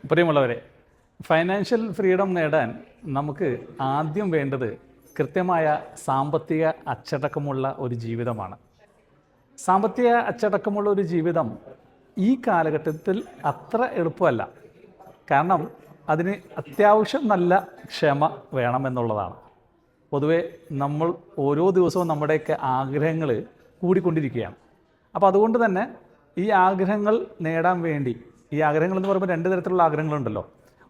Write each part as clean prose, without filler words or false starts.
പ്രിയമുള്ളവരെ, financial freedom നേടാൻ നമുക്ക് ആദ്യം വേണ്ടത് കൃത്യമായ സാമ്പത്തിക അച്ചടക്കമുള്ള ഒരു ജീവിതമാണ്. സാമ്പത്തിക അച്ചടക്കമുള്ള ഒരു ജീവിതം ഈ കാലഘട്ടത്തിൽ അത്ര എളുപ്പമല്ല. കാരണം അതിന് അത്യാവശ്യം നല്ല ക്ഷമ വേണമെന്നുള്ളതാണ്. പൊതുവെ നമ്മൾ ഓരോ ദിവസവും നമ്മുടെയൊക്കെ ആഗ്രഹങ്ങൾ കൂടിക്കൊണ്ടിരിക്കുകയാണ്. അപ്പോൾ അതുകൊണ്ട് തന്നെ ഈ ആഗ്രഹങ്ങൾ നേടാൻ വേണ്ടി, ഈ ആഗ്രഹങ്ങൾ എന്ന് പറയുമ്പോൾ രണ്ട് തരത്തിലുള്ള ആഗ്രഹങ്ങളുണ്ടല്ലോ.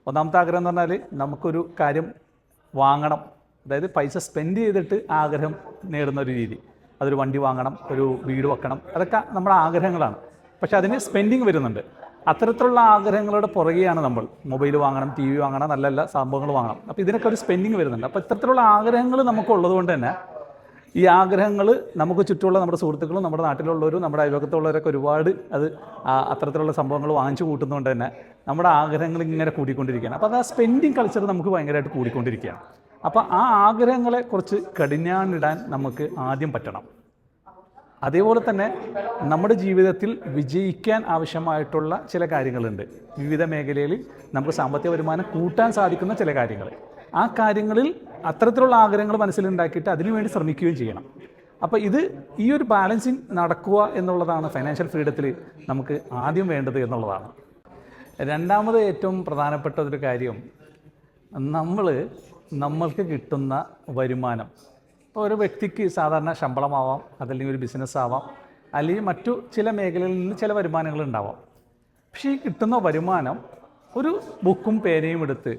ഒന്നാമത്തെ ആഗ്രഹം എന്ന് പറഞ്ഞാൽ നമുക്കൊരു കാര്യം വാങ്ങണം, അതായത് പൈസ സ്പെൻഡ് ചെയ്തിട്ട് ആഗ്രഹം നേടുന്ന ഒരു രീതി. അതൊരു വണ്ടി വാങ്ങണം, ഒരു വീട് വെക്കണം, അതൊക്കെ നമ്മുടെ ആഗ്രഹങ്ങളാണ്. പക്ഷെ അതിന് സ്പെൻഡിങ് വരുന്നുണ്ട്. അത്തരത്തിലുള്ള ആഗ്രഹങ്ങളുടെ പുറകെയാണ് നമ്മൾ. മൊബൈൽ വാങ്ങണം, ടി വി വാങ്ങണം, നല്ല നല്ല സംഭവങ്ങൾ വാങ്ങണം. അപ്പോൾ ഇതിനൊക്കെ ഒരു സ്പെൻഡിങ് വരുന്നുണ്ട്. അപ്പോൾ ഇത്തരത്തിലുള്ള ആഗ്രഹങ്ങൾ നമുക്കുള്ളത് കൊണ്ട് തന്നെ ഈ ആഗ്രഹങ്ങൾ നമുക്ക് ചുറ്റുമുള്ള നമ്മുടെ സുഹൃത്തുക്കളും നമ്മുടെ നാട്ടിലുള്ളവരും നമ്മുടെ അയൽവക്കത്തുള്ളവരൊക്കെ ഒരുപാട് അത്തരത്തിലുള്ള സംഭവങ്ങൾ വാങ്ങിച്ചു കൂട്ടുന്നതുകൊണ്ട് തന്നെ നമ്മുടെ ആഗ്രഹങ്ങൾ ഇങ്ങനെ കൂടിക്കൊണ്ടിരിക്കുകയാണ്. അപ്പോൾ അത് ആ സ്പെൻഡിങ് കൾച്ചർ നമുക്ക് ഭയങ്കരമായിട്ട് കൂടിക്കൊണ്ടിരിക്കുകയാണ്. അപ്പോൾ ആ ആഗ്രഹങ്ങളെ കുറച്ച് കടിഞ്ഞാണിടാൻ നമുക്ക് ആദ്യം പറ്റണം. അതേപോലെ തന്നെ നമ്മുടെ ജീവിതത്തിൽ വിജയിക്കാൻ ആവശ്യമായിട്ടുള്ള ചില കാര്യങ്ങളുണ്ട്. വിവിധ മേഖലയിൽ നമുക്ക് സാമ്പത്തിക വരുമാനം കൂട്ടാൻ സാധിക്കുന്ന ചില കാര്യങ്ങൾ. ആ കാര്യങ്ങളിൽ അത്തരത്തിലുള്ള ആഗ്രഹങ്ങൾ മനസ്സിലുണ്ടാക്കിയിട്ട് അതിനുവേണ്ടി ശ്രമിക്കുകയും ചെയ്യണം. അപ്പോൾ ഈ ഒരു ബാലൻസിങ് നടക്കുക എന്നുള്ളതാണ് ഫൈനാൻഷ്യൽ ഫ്രീഡത്തിൽ നമുക്ക് ആദ്യം വേണ്ടത് എന്നുള്ളതാണ്. രണ്ടാമത് ഏറ്റവും പ്രധാനപ്പെട്ട ഒരു കാര്യം, നമ്മൾക്ക് കിട്ടുന്ന വരുമാനം. ഇപ്പോൾ ഒരു വ്യക്തിക്ക് സാധാരണ ശമ്പളമാവാം, അതല്ലെങ്കിൽ ഒരു ബിസിനസ് ആവാം, അല്ലെങ്കിൽ മറ്റു ചില മേഖലകളിൽ നിന്ന് ചില വരുമാനങ്ങൾ ഉണ്ടാവാം. പക്ഷേ ഈ കിട്ടുന്ന വരുമാനം ഒരു ബുക്കും പേനയും എടുത്ത്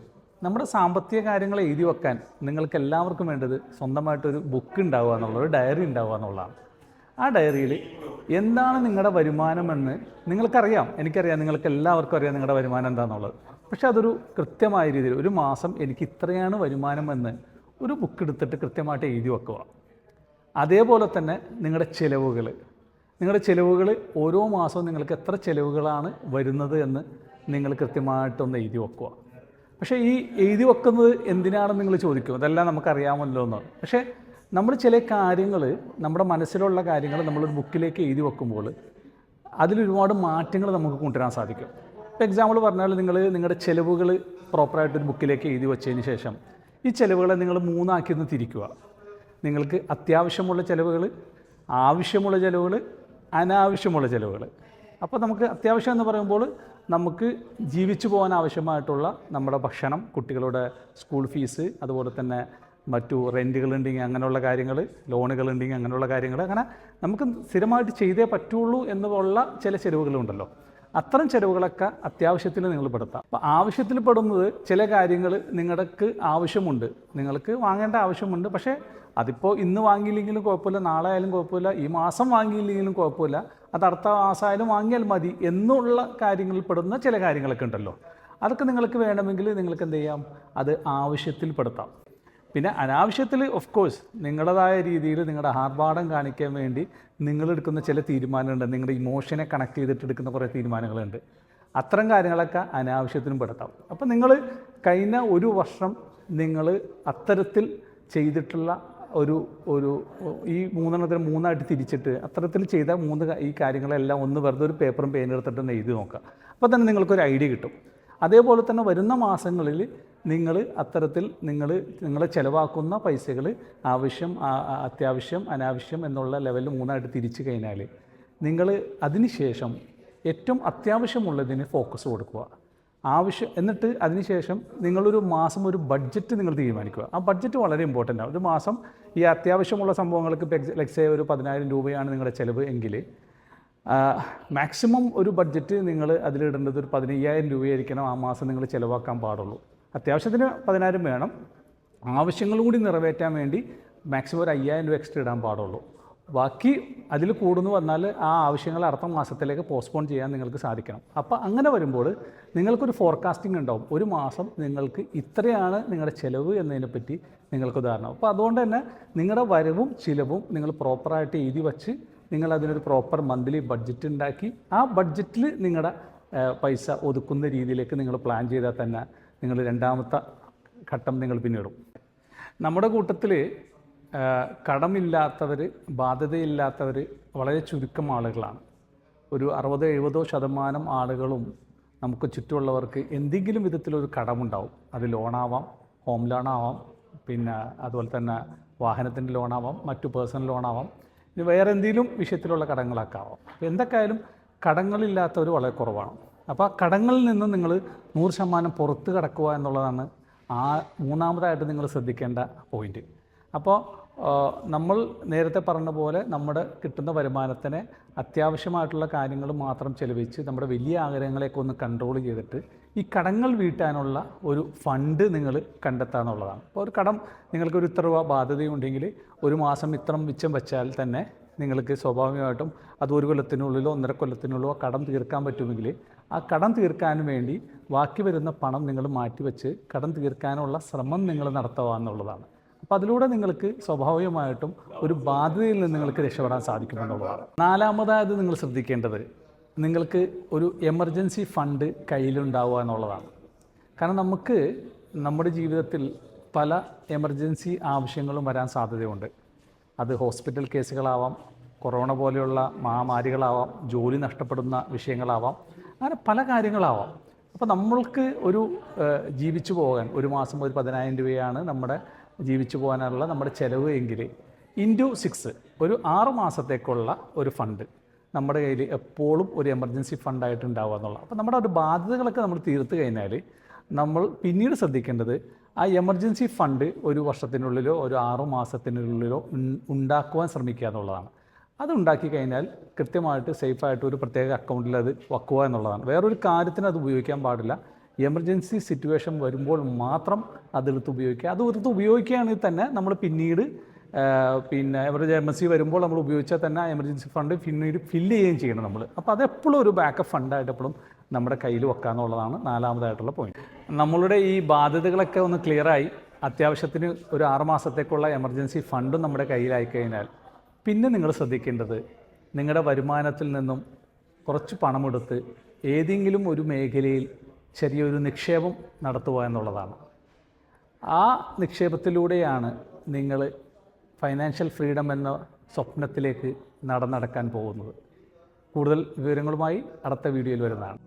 നമ്മുടെ സാമ്പത്തിക കാര്യങ്ങൾ എഴുതി വെക്കാൻ നിങ്ങൾക്ക് എല്ലാവർക്കും വേണ്ടത് സ്വന്തമായിട്ടൊരു ബുക്ക് ഉണ്ടാവുക എന്നുള്ളത്, ഒരു ഡയറി ഉണ്ടാവുക എന്നുള്ളതാണ്. ആ ഡയറിയിൽ എന്താണ് നിങ്ങളുടെ വരുമാനമെന്ന് നിങ്ങൾക്കറിയാം, എനിക്കറിയാം, നിങ്ങൾക്ക് എല്ലാവർക്കും അറിയാം നിങ്ങളുടെ വരുമാനം എന്താണെന്നുള്ളത്. പക്ഷെ അതൊരു കൃത്യമായ രീതിയിൽ ഒരു മാസം എനിക്ക് ഇത്രയാണ് വരുമാനമെന്ന് ഒരു ബുക്ക് എടുത്തിട്ട് കൃത്യമായിട്ട് എഴുതി വെക്കുക. അതേപോലെ തന്നെ നിങ്ങളുടെ ചിലവുകൾ ഓരോ മാസവും നിങ്ങൾക്ക് എത്ര ചിലവുകളാണ് വരുന്നത് എന്ന് നിങ്ങൾ കൃത്യമായിട്ടൊന്ന് എഴുതി വെക്കുക. പക്ഷേ ഈ എഴുതി വെക്കുന്നത് എന്തിനാണെന്ന് നിങ്ങൾ ചോദിക്കും. അതെല്ലാം നമുക്കറിയാമല്ലോ എന്ന്. പക്ഷേ നമ്മൾ ചില കാര്യങ്ങൾ, നമ്മുടെ മനസ്സിലുള്ള കാര്യങ്ങൾ നമ്മളൊരു ബുക്കിലേക്ക് എഴുതി വെക്കുമ്പോൾ അതിലൊരുപാട് മാറ്റങ്ങൾ നമുക്ക് കൊണ്ടുവരാൻ സാധിക്കും. ഇപ്പോൾ എക്സാമ്പിൾ പറഞ്ഞാൽ നിങ്ങളുടെ ചിലവുകൾ പ്രോപ്പറായിട്ടൊരു ബുക്കിലേക്ക് എഴുതി വെച്ചതിന് ശേഷം ഈ ചിലവുകളെ നിങ്ങൾ മൂന്നാക്കി ഒന്ന് തിരിക്കുക. നിങ്ങൾക്ക് അത്യാവശ്യമുള്ള ചിലവുകൾ, ആവശ്യമുള്ള ചിലവുകൾ, അനാവശ്യമുള്ള ചിലവുകൾ. അപ്പോൾ നമുക്ക് അത്യാവശ്യം എന്ന് പറയുമ്പോൾ നമുക്ക് ജീവിച്ചു പോകാൻ ആവശ്യമായിട്ടുള്ള നമ്മുടെ ഭക്ഷണം, കുട്ടികളുടെ സ്കൂൾ ഫീസ്, അതുപോലെ തന്നെ മറ്റു റെൻറ്റുകളുണ്ടെങ്കിൽ അങ്ങനെയുള്ള കാര്യങ്ങൾ, ലോണുകളുണ്ടെങ്കിൽ അങ്ങനെയുള്ള കാര്യങ്ങൾ, അങ്ങനെ നമുക്ക് സ്ഥിരമായിട്ട് ചെയ്തേ പറ്റുള്ളൂ എന്നുള്ള ചില ചിലവുകളുണ്ടല്ലോ. അത്തരം ചിലവുകളൊക്കെ അത്യാവശ്യത്തിൽ നിങ്ങൾ പെടുത്താം. അപ്പോൾ ആവശ്യത്തിൽ പെടുന്നത് ചില കാര്യങ്ങൾ നിങ്ങൾക്ക് ആവശ്യമുണ്ട്, നിങ്ങൾക്ക് വാങ്ങേണ്ട ആവശ്യമുണ്ട്. പക്ഷേ അതിപ്പോൾ ഇന്ന് വാങ്ങിയില്ലെങ്കിലും കുഴപ്പമില്ല, നാളെ ആയാലും കുഴപ്പമില്ല, ഈ മാസം വാങ്ങിയില്ലെങ്കിലും കുഴപ്പമില്ല, അത് അടുത്ത മാസമായാലും വാങ്ങിയാൽ മതി എന്നുള്ള കാര്യങ്ങളിൽ പെടുന്ന ചില കാര്യങ്ങളൊക്കെ ഉണ്ടല്ലോ. അതൊക്കെ നിങ്ങൾക്ക് വേണമെങ്കിൽ നിങ്ങൾക്ക് എന്ത് ചെയ്യാം, അത് ആവശ്യത്തിൽ പെടുത്താം. പിന്നെ അനാവശ്യത്തിൽ ഓഫ് കോഴ്സ് നിങ്ങളുടേതായ രീതിയിൽ നിങ്ങളുടെ ആർഭാടം കാണിക്കാൻ വേണ്ടി നിങ്ങളെടുക്കുന്ന ചില തീരുമാനങ്ങളുണ്ട്. നിങ്ങളുടെ ഇമോഷനെ കണക്ട് ചെയ്തിട്ട് എടുക്കുന്ന കുറേ തീരുമാനങ്ങളുണ്ട്. അത്തരം കാര്യങ്ങളൊക്കെ അനാവശ്യത്തിനും പെടുത്താം. അപ്പോൾ നിങ്ങൾ കഴിഞ്ഞ ഒരു വർഷം നിങ്ങൾ അത്തരത്തിൽ ചെയ്തിട്ടുള്ള ഈ മൂന്നെണ്ണത്തിന് മൂന്നായിട്ട് തിരിച്ചിട്ട് അത്തരത്തിൽ ചെയ്ത ഈ കാര്യങ്ങളെല്ലാം ഒന്ന് വെറുതെ ഒരു പേപ്പറും പേനും എടുത്തിട്ടൊന്ന് എഴുതി നോക്കുക. അപ്പോൾ തന്നെ നിങ്ങൾക്കൊരു ഐഡിയ കിട്ടും. അതേപോലെ തന്നെ വരുന്ന മാസങ്ങളിൽ നിങ്ങൾ അത്തരത്തിൽ നിങ്ങൾ ചിലവാക്കുന്ന പൈസകൾ ആവശ്യം, അത്യാവശ്യം, അനാവശ്യം എന്നുള്ള ലെവലിൽ മൂന്നായിട്ട് തിരിച്ചു കഴിഞ്ഞാൽ നിങ്ങൾ അതിനുശേഷം ഏറ്റവും അത്യാവശ്യമുള്ളതിന് ഫോക്കസ് കൊടുക്കുക. എന്നിട്ട് അതിനുശേഷം നിങ്ങളൊരു മാസം ഒരു ബഡ്ജറ്റ് നിങ്ങൾ തീരുമാനിക്കുക. ആ ബഡ്ജറ്റ് വളരെ ഇമ്പോർട്ടൻ്റ് ആണ്. ഒരു മാസം ഈ അത്യാവശ്യമുള്ള സംഭവങ്ങൾക്ക് ലെറ്റ്സ് സേ ഒരു 10,000 രൂപയാണ് നിങ്ങളുടെ ചിലവ് എങ്കിൽ മാക്സിമം ഒരു ബഡ്ജറ്റ് നിങ്ങൾ അതിലിടേണ്ടത് ഒരു 15,000 രൂപയായിരിക്കണം ആ മാസം നിങ്ങൾ ചിലവാക്കാൻ പാടുള്ളൂ. അത്യാവശ്യത്തിന് 10,000 വേണം, ആവശ്യങ്ങളും കൂടി നിറവേറ്റാൻ വേണ്ടി മാക്സിമം ഒരു 5,000 രൂപ എക്സ്ട്രാ ഇടാൻ പാടുള്ളൂ. ബാക്കി അതിൽ കൂടുന്നു വന്നാൽ ആ ആവശ്യങ്ങൾ അടുത്ത മാസത്തിലേക്ക് പോസ്റ്റ്പോൺ ചെയ്യാൻ നിങ്ങൾക്ക് സാധിക്കണം. അപ്പോൾ അങ്ങനെ വരുമ്പോൾ നിങ്ങൾക്കൊരു ഫോർകാസ്റ്റിംഗ് ഉണ്ടാവും. ഒരു മാസം നിങ്ങൾക്ക് ഇത്രയാണ് നിങ്ങളുടെ ചിലവ് എന്നതിനെപ്പറ്റി നിങ്ങൾക്ക് ഉദാഹരണം. അപ്പോൾ അതുകൊണ്ട് തന്നെ നിങ്ങളുടെ വരവും ചിലവും നിങ്ങൾ പ്രോപ്പറായിട്ട് എഴുതി വച്ച് നിങ്ങൾ അതിനൊരു പ്രോപ്പർ മന്ത്ലി ബഡ്ജറ്റ് ഉണ്ടാക്കി ആ ബഡ്ജറ്റിൽ നിങ്ങളുടെ പൈസ ഒതുക്കുന്ന രീതിയിലേക്ക് നിങ്ങൾ പ്ലാൻ ചെയ്താൽ തന്നെ നിങ്ങൾ രണ്ടാമത്തെ ഘട്ടം നിങ്ങൾ പിന്നിടും. നമ്മുടെ കൂട്ടത്തിൽ കടമില്ലാത്തവർ, ബാധ്യതയില്ലാത്തവർ വളരെ ചുരുക്കം ആളുകളാണ്. ഒരു 60-70% ആളുകളും നമുക്ക് ചുറ്റുമുള്ളവർക്ക് എന്തെങ്കിലും വിധത്തിലൊരു കടമുണ്ടാവും. അത് ലോണാവാം, ഹോം ലോണാവാം, പിന്നെ അതുപോലെ തന്നെ വാഹനത്തിൻ്റെ ലോണാവാം, മറ്റു പേഴ്സണൽ ലോണാവാം, ഇനി വേറെ എന്തെങ്കിലും വിഷയത്തിലുള്ള കടങ്ങളൊക്കെ ആവാം. എന്തായാലും കടങ്ങളില്ലാത്തവർ വളരെ കുറവാണ്. അപ്പോൾ ആ കടങ്ങളിൽ നിന്ന് നിങ്ങൾ 100% പുറത്ത് കടക്കുക എന്നുള്ളതാണ് മൂന്നാമതായിട്ട് നിങ്ങൾ ശ്രദ്ധിക്കേണ്ട പോയിൻറ്റ്. അപ്പോൾ നമ്മൾ നേരത്തെ പറഞ്ഞ പോലെ നമ്മുടെ കിട്ടുന്ന വരുമാനത്തിനെ അത്യാവശ്യമായിട്ടുള്ള കാര്യങ്ങൾ മാത്രം ചെലവഴിച്ച് നമ്മുടെ വലിയ ആഗ്രഹങ്ങളെയൊക്കെ ഒന്ന് കൺട്രോൾ ചെയ്തിട്ട് ഈ കടങ്ങൾ വീട്ടാനുള്ള ഒരു ഫണ്ട് നിങ്ങൾ കണ്ടെത്തുക എന്നുള്ളതാണ്. അപ്പോൾ ഒരു കടം നിങ്ങൾക്കൊരു ഇത്ര രൂപ ബാധ്യതയുണ്ടെങ്കിൽ ഒരു മാസം ഇത്രം മിച്ചം വെച്ചാൽ തന്നെ നിങ്ങൾക്ക് സ്വാഭാവികമായിട്ടും അത് 1 കൊല്ലത്തിനുള്ളിലോ 1.5 കൊല്ലത്തിനുള്ളിലോ കടം തീർക്കാൻ പറ്റുമെങ്കിൽ ആ കടം തീർക്കാൻ വേണ്ടി ബാക്കി വരുന്ന പണം നിങ്ങൾ മാറ്റിവെച്ച് കടം തീർക്കാനുള്ള ശ്രമം നിങ്ങൾ നടത്തുക എന്നുള്ളതാണ്. അപ്പോൾ അതിലൂടെ നിങ്ങൾക്ക് സ്വാഭാവികമായിട്ടും ഒരു ബാധ്യതയിൽ നിന്ന് നിങ്ങൾക്ക് രക്ഷപ്പെടാൻ സാധിക്കുമെന്നുള്ളതാണ്. നാലാമതായത് നിങ്ങൾ ശ്രദ്ധിക്കേണ്ടത് നിങ്ങൾക്ക് ഒരു എമർജൻസി ഫണ്ട് കയ്യിലുണ്ടാവുക എന്നുള്ളതാണ്. കാരണം നമുക്ക് നമ്മുടെ ജീവിതത്തിൽ പല എമർജൻസി ആവശ്യങ്ങളും വരാൻ സാധ്യതയുണ്ട്. അത് ഹോസ്പിറ്റൽ കേസുകളാവാം, കൊറോണ പോലെയുള്ള മഹാമാരികളാവാം, ജോലി നഷ്ടപ്പെടുന്ന വിഷയങ്ങളാവാം, അങ്ങനെ പല കാര്യങ്ങളാവാം. അപ്പോൾ നമ്മൾക്ക് ഒരു ജീവിച്ചു പോകാൻ ഒരു മാസം ഒരു 10,000 രൂപയാണ് നമ്മുടെ ജീവിച്ചു പോകാനുള്ള നമ്മുടെ ചിലവ് എങ്കിൽ × 6 ഒരു 6 മാസത്തേക്കുള്ള ഒരു ഫണ്ട് നമ്മുടെ കയ്യിൽ എപ്പോഴും ഒരു എമർജൻസി ഫണ്ടായിട്ട് ഉണ്ടാവുക എന്നുള്ളത്. അപ്പോൾ നമ്മുടെ ഒരു ബാധ്യതകളൊക്കെ നമ്മൾ തീർത്ത് കഴിഞ്ഞാൽ നമ്മൾ പിന്നീട് ശ്രദ്ധിക്കേണ്ടത് ആ എമർജൻസി ഫണ്ട് ഒരു വർഷത്തിനുള്ളിലോ ഒരു 6 മാസത്തിനുള്ളിലോ ഉണ്ടാക്കുവാൻ ശ്രമിക്കുക എന്നുള്ളതാണ്. അത് ഉണ്ടാക്കി കഴിഞ്ഞാൽ കൃത്യമായിട്ട് സേഫായിട്ട് ഒരു പ്രത്യേക അക്കൗണ്ടിൽ അത് വെക്കുക എന്നുള്ളതാണ്. വേറൊരു കാര്യത്തിന് അത് ഉപയോഗിക്കാൻ പാടില്ല. എമർജൻസി സിറ്റുവേഷൻ വരുമ്പോൾ മാത്രം അതെടുത്ത് ഉപയോഗിക്കുക. അത് എടുത്ത് ഉപയോഗിക്കുകയാണെങ്കിൽ തന്നെ നമ്മൾ പിന്നീട് എമർജൻസി വരുമ്പോൾ നമ്മൾ ഉപയോഗിച്ചാൽ തന്നെ ആ എമർജൻസി ഫണ്ട് പിന്നീട് ഫില്ല് ചെയ്യുകയും ചെയ്യണം നമ്മൾ. അപ്പോൾ അതെപ്പോഴും ഒരു ബാക്കപ്പ് ഫണ്ടായിട്ട് എപ്പോഴും നമ്മുടെ കയ്യിൽ വെക്കുക എന്നുള്ളതാണ് നാലാമതായിട്ടുള്ള പോയിന്റ്. നമ്മളുടെ ഈ ബാധ്യതകളൊക്കെ ഒന്ന് ക്ലിയറായി അത്യാവശ്യത്തിന് ഒരു 6 മാസത്തേക്കുള്ള എമർജൻസി ഫണ്ടും നമ്മുടെ കയ്യിലായി കഴിഞ്ഞാൽ പിന്നെ നിങ്ങൾ ശ്രദ്ധിക്കേണ്ടത് നിങ്ങളുടെ വരുമാനത്തിൽ നിന്നും കുറച്ച് പണമെടുത്ത് ഏതെങ്കിലും ഒരു മേഖലയിൽ ചെറിയൊരു നിക്ഷേപം നടത്തുക എന്നുള്ളതാണ്. ആ നിക്ഷേപത്തിലൂടെയാണ് നിങ്ങൾ ഫൈനാൻഷ്യൽ ഫ്രീഡം എന്ന സ്വപ്നത്തിലേക്ക് നടക്കാൻ പോകുന്നത്. കൂടുതൽ വിവരങ്ങളുമായി അടുത്ത വീഡിയോയിൽ വരുന്നതാണ്.